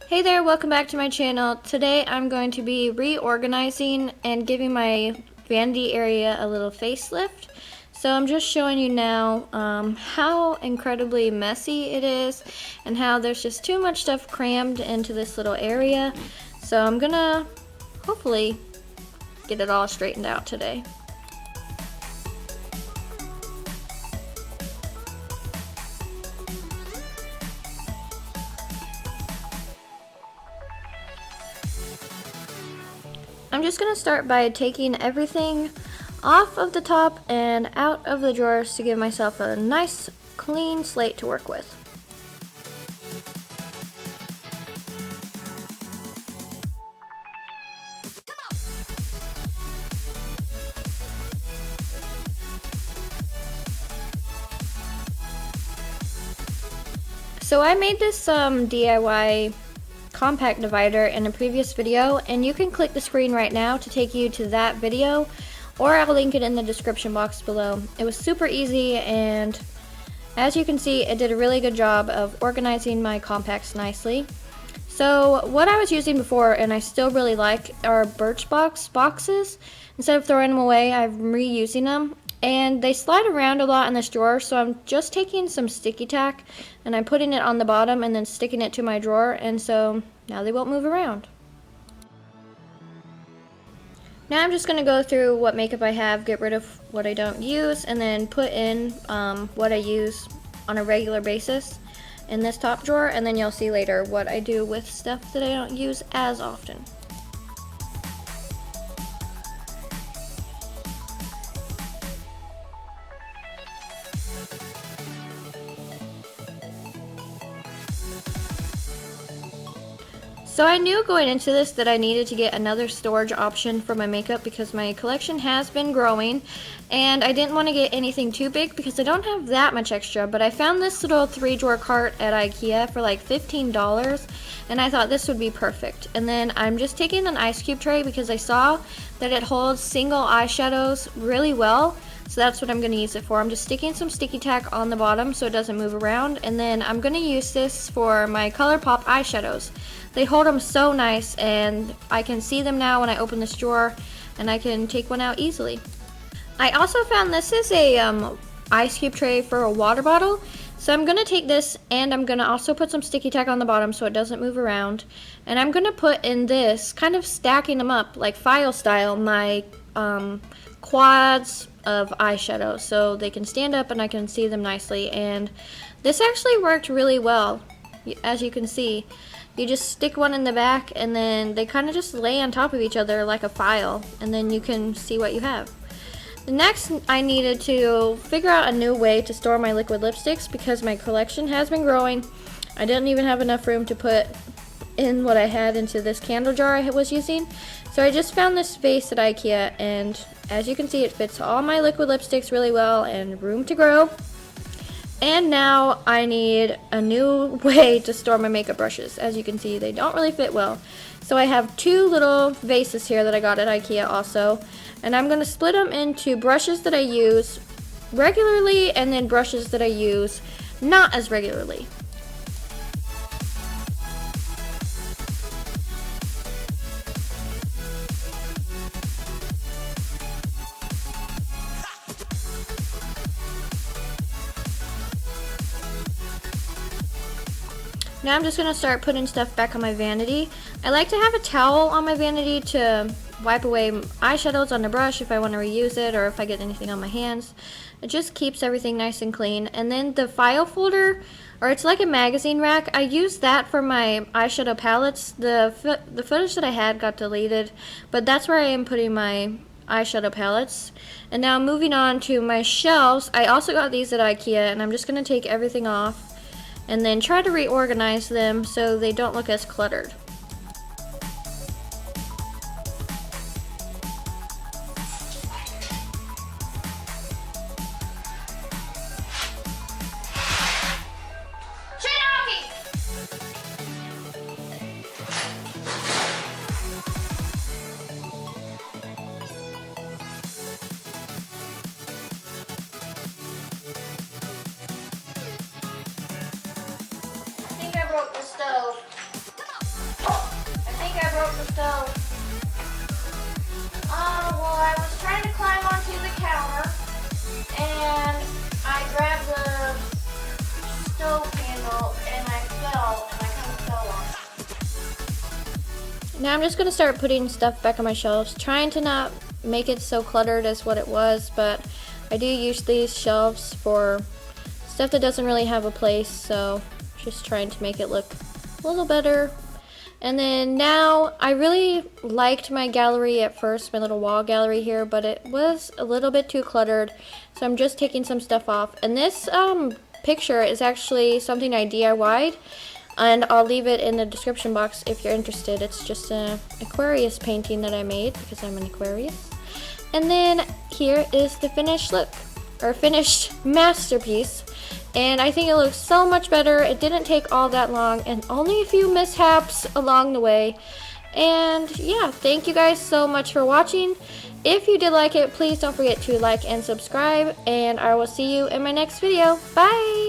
Hey there, welcome back to my channel. Today I'm going to be reorganizing and giving my vanity area a little facelift. So I'm just showing you now how incredibly messy it is and how there's just too much stuff crammed into this little area. So I'm gonna hopefully get it all straightened out today. I'm just going to start by taking everything off of the top and out of the drawers to give myself a nice clean slate to work with. So I made this DIY compact divider in a previous video, and you can click the screen right now to take you to that video, or I'll link it in the description box below. It was super easy, and as you can see, it did a really good job of organizing my compacts nicely. So what I was using before, and I still really like, are Birchbox boxes. Instead of throwing them away, I'm reusing them. And they slide around a lot in this drawer, so I'm just taking some sticky tack and I'm putting it on the bottom and then sticking it to my drawer, and so now they won't move around. Now I'm just going to go through what makeup I have, get rid of what I don't use, and then put in what I use on a regular basis in this top drawer, and then you'll see later what I do with stuff that I don't use as often. So I knew going into this that I needed to get another storage option for my makeup because my collection has been growing, and I didn't want to get anything too big because I don't have that much extra, but I found this little 3-drawer cart at IKEA for like $15, and I thought this would be perfect. And then I'm just taking an ice cube tray because I saw that it holds single eyeshadows really well. So that's what I'm going to use it for. I'm just sticking some sticky tack on the bottom so it doesn't move around, and then I'm going to use this for my ColourPop eyeshadows. They hold them so nice, and I can see them now when I open this drawer, and I can take one out easily. I also found this is a ice cube tray for a water bottle, so I'm going to take this and I'm going to also put some sticky tack on the bottom so it doesn't move around, and I'm going to put in this, kind of stacking them up like file style, my quads of eyeshadow so they can stand up and I can see them nicely. And this actually worked really well. As you can see, you just stick one in the back and then they kind of just lay on top of each other like a file, and then you can see what you have. The next, I needed to figure out a new way to store my liquid lipsticks because my collection has been growing. I didn't even have enough room to put in what I had into this candle jar I was using. So I just found this vase at IKEA, and as you can see, it fits all my liquid lipsticks really well and room to grow. And now I need a new way to store my makeup brushes. As you can see, they don't really fit well. So I have 2 little vases here that I got at IKEA also, and I'm going to split them into brushes that I use regularly and then brushes that I use not as regularly. Now I'm just going to start putting stuff back on my vanity. I like to have a towel on my vanity to wipe away eyeshadows on the brush if I want to reuse it or if I get anything on my hands. It just keeps everything nice and clean. And then the file folder, or it's like a magazine rack, I use that for my eyeshadow palettes. The footage that I had got deleted, but that's where I am putting my eyeshadow palettes. And now moving on to my shelves, I also got these at IKEA, and I'm just going to take everything off and then try to reorganize them so they don't look as cluttered. I think I broke the stove. Now I'm just going to start putting stuff back on my shelves, trying to not make it so cluttered as what it was, but I do use these shelves for stuff that doesn't really have a place, so just trying to make it look a little better. And then now, I really liked my gallery at first, my little wall gallery here, but it was a little bit too cluttered, so I'm just taking some stuff off. And this picture is actually something I DIY'd, and I'll leave it in the description box if you're interested. It's just an Aquarius painting that I made because I'm an Aquarius. And then here is the finished look, or finished masterpiece. And I think it looks so much better. It didn't take all that long, and only a few mishaps along the way. And yeah, thank you guys so much for watching. If you did like it, please don't forget to like and subscribe, and I will see you in my next video. Bye!